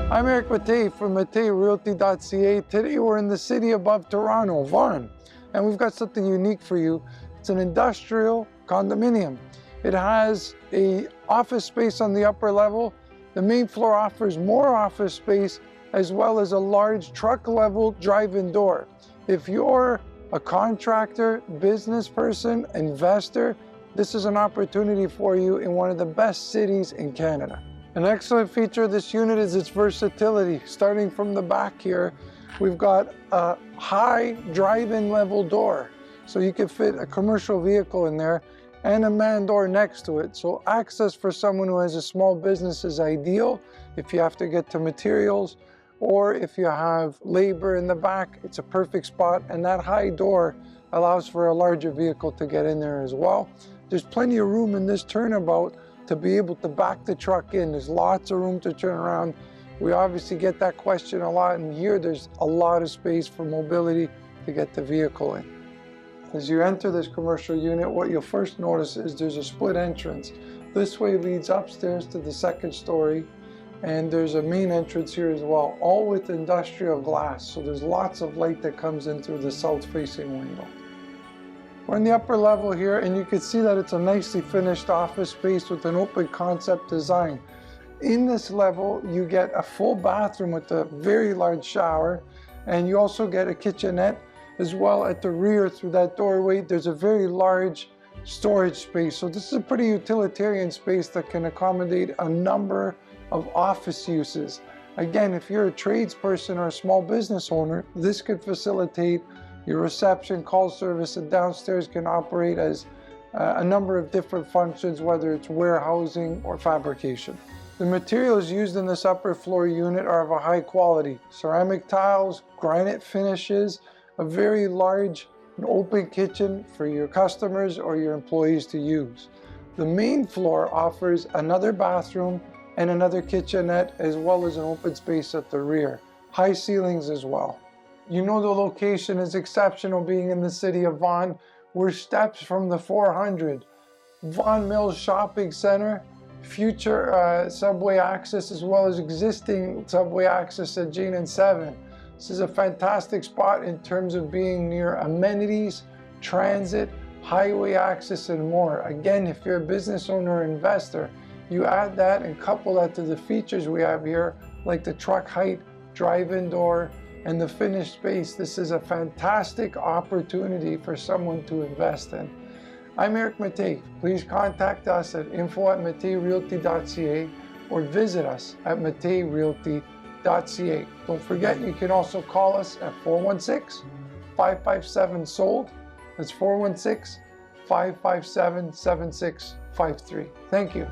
I'm Eric Mattei from matteirealty.ca. Today we're in the city above Toronto, Vaughan, and we've got something unique for you. It's an industrial condominium. It has an office space on the upper level. The main floor offers more office space as well as a large truck level drive-in door. If you're a contractor, business person, investor, this is an opportunity for you in one of the best cities in Canada. An excellent feature of this unit is its versatility. Starting from the back here, we've got a high drive-in level door. So you can fit a commercial vehicle in there and a man door next to it. So access for someone who has a small business is ideal if you have to get to materials, or if you have labor in the back, it's a perfect spot. And that high door allows for a larger vehicle to get in there as well. There's plenty of room in this turnabout to be able to back the truck in. There's lots of room to turn around. We obviously get that question a lot, and here there's a lot of space for mobility to get the vehicle in. As you enter this commercial unit, what you'll first notice is there's a split entrance. This way leads upstairs to the second story, and there's a main entrance here as well, all with industrial glass. So there's lots of light that comes in through the south-facing window. We're in the upper level here, and you can see that it's a nicely finished office space with an open concept design. In this level, you get a full bathroom with a very large shower, and you also get a kitchenette as well at the rear. Through that doorway, there's a very large storage space. So this is a pretty utilitarian space that can accommodate a number of office uses. Again, if you're a tradesperson or a small business owner, this could facilitate your reception, call service, and downstairs can operate as a number of different functions, whether it's warehousing or fabrication. The materials used in this upper floor unit are of a high quality. Ceramic tiles, granite finishes, a very large and open kitchen for your customers or your employees to use. The main floor offers another bathroom and another kitchenette, as well as an open space at the rear. High ceilings as well. You know the location is exceptional, being in the city of Vaughan. We're steps from the 400. Vaughan Mills Shopping Center, future subway access, as well as existing subway access at Jane and 7. This is a fantastic spot in terms of being near amenities, transit, highway access, and more. Again, if you're a business owner or investor, you add that and couple that to the features we have here, like the truck height, drive-in door, and the finished space. This is a fantastic opportunity for someone to invest in. I'm Eric Mattei. Please contact us at info@matteirealty.ca or visit us at matteirealty.ca. Don't forget, you can also call us at 416-557-SOLD. That's 416-557-7653. Thank you.